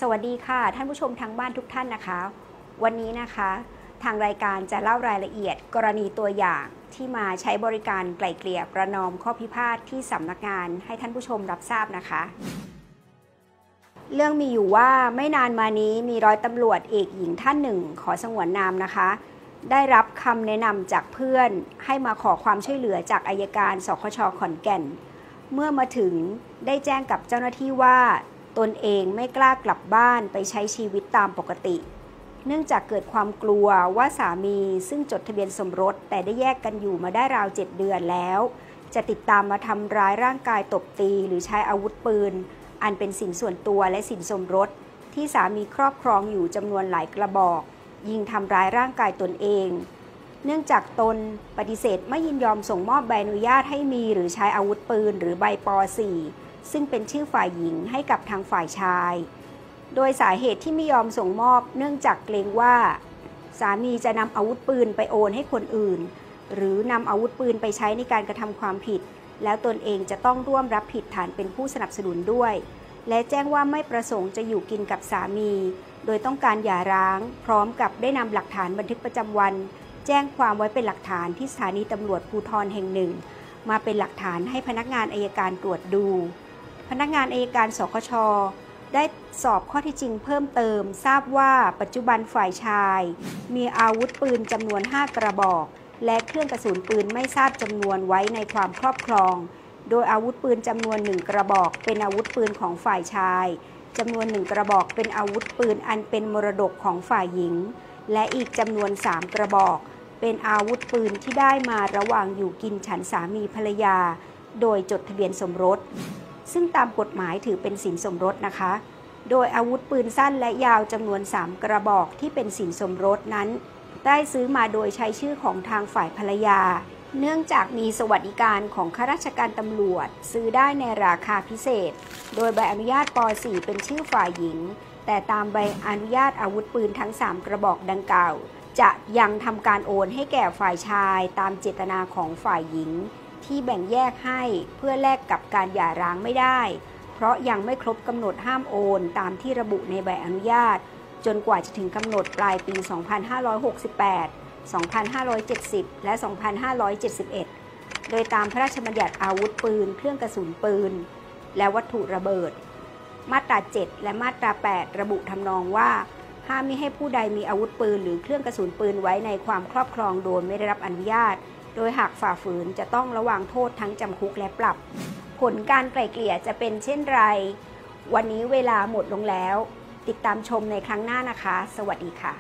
สวัสดีค่ะท่านผู้ชมทางบ้านทุกท่านนะคะวันนี้นะคะทางรายการจะเล่ารายละเอียดกรณีตัวอย่างที่มาใช้บริการไกล่เกลี่ยประนอมข้อพิพาทที่สำนักงานให้ท่านผู้ชมรับทราบนะคะเรื่องมีอยู่ว่าไม่นานมานี้มีร้อยตำรวจเอกหญิงท่านหนึ่งขอสงวนนามนะคะได้รับคำแนะนำจากเพื่อนให้มาขอความช่วยเหลือจากอัยการสคช.ขอนแก่นเมื่อมาถึงได้แจ้งกับเจ้าหน้าที่ว่าตนเองไม่กล้ากลับบ้านไปใช้ชีวิตตามปกติเนื่องจากเกิดความกลัวว่าสามีซึ่งจดทะเบียนสมรสแต่ได้แยกกันอยู่มาได้ราว7 เดือนแล้วจะติดตามมาทำร้ายร่างกายตบตีหรือใช้อาวุธปืนอันเป็นสินส่วนตัวและสินสมรสที่สามีครอบครองอยู่จำนวนหลายกระบอกยิงทำร้ายร่างกายตนเองเนื่องจากตนปฏิเสธไม่ยินยอมส่งมอบใบอนุญาตให้มีหรือใช้อาวุธปืนหรือใบป.4 ซึ่งเป็นชื่อฝ่ายหญิงให้กับทางฝ่ายชายโดยสาเหตุที่ไม่ยอมส่งมอบเนื่องจากเกรงว่าสามีจะนำอาวุธปืนไปโอนให้คนอื่นหรือนำอาวุธปืนไปใช้ในการกระทำความผิดแล้วตนเองจะต้องร่วมรับผิดฐานเป็นผู้สนับสนุนด้วยและแจ้งว่าไม่ประสงค์จะอยู่กินกับสามีโดยต้องการหย่าร้างพร้อมกับได้นำหลักฐานบันทึกประจำวันแจ้งความไว้เป็นหลักฐานที่สถานีตำรวจภูธรแห่งหนึ่งมาเป็นหลักฐานให้พนักงานอัยการตรวจดูพนักงานอัยการสคช.ได้สอบข้อเท็จจริงเพิ่มเติมทราบว่าปัจจุบันฝ่ายชายมีอาวุธปืนจำนวน5 กระบอกและเครื่องกระสุนปืนไม่ทราบจำนวนไว้ในความครอบครองโดยอาวุธปืนจำนวน1 กระบอกเป็นอาวุธปืนของฝ่ายชายจำนวน1 กระบอกเป็นอาวุธปืนอันเป็นมรดกของฝ่ายหญิงและอีกจำนวน3 กระบอกเป็นอาวุธปืนที่ได้มาระหว่างอยู่กินฉันสามีภรรยาโดยจดทะเบียนสมรสซึ่งตามกฎหมายถือเป็นสินสมรสนะคะโดยอาวุธปืนสั้นและยาวจำนวน3 กระบอกที่เป็นสินสมรสนั้นได้ซื้อมาโดยใช้ชื่อของทางฝ่ายภรรยาเนื่องจากมีสวัสดิการของข้าราชการตำรวจซื้อได้ในราคาพิเศษโดยใบอนุญาตป.4 เป็นชื่อฝ่ายหญิงแต่ตามใบอนุญาตอาวุธปืนทั้ง3 กระบอกดังกล่าวจะยังทำการโอนให้แก่ฝ่ายชายตามเจตนาของฝ่ายหญิงที่แบ่งแยกให้เพื่อแลกกับการหย่าร้างไม่ได้เพราะยังไม่ครบกำหนดห้ามโอนตามที่ระบุในใบอนุญาตจนกว่าจะถึงกำหนดปลายปี 2568 2570 และ 2571 โดยตามพระราชบัญญัติอาวุธปืนเครื่องกระสุนปืนและวัตถุระเบิดมาตรา 7 และมาตรา 8 ระบุทำนองว่าห้ามมิให้ผู้ใดมีอาวุธปืนหรือเครื่องกระสุนปืนไว้ในความครอบครองโดยไม่ได้รับอนุญาตโดยหากฝ่าฝืนจะต้องระวางโทษทั้งจำคุกและปรับผลการไกล่เกลี่ยจะเป็นเช่นไรวันนี้เวลาหมดลงแล้วติดตามชมในครั้งหน้านะคะสวัสดีค่ะ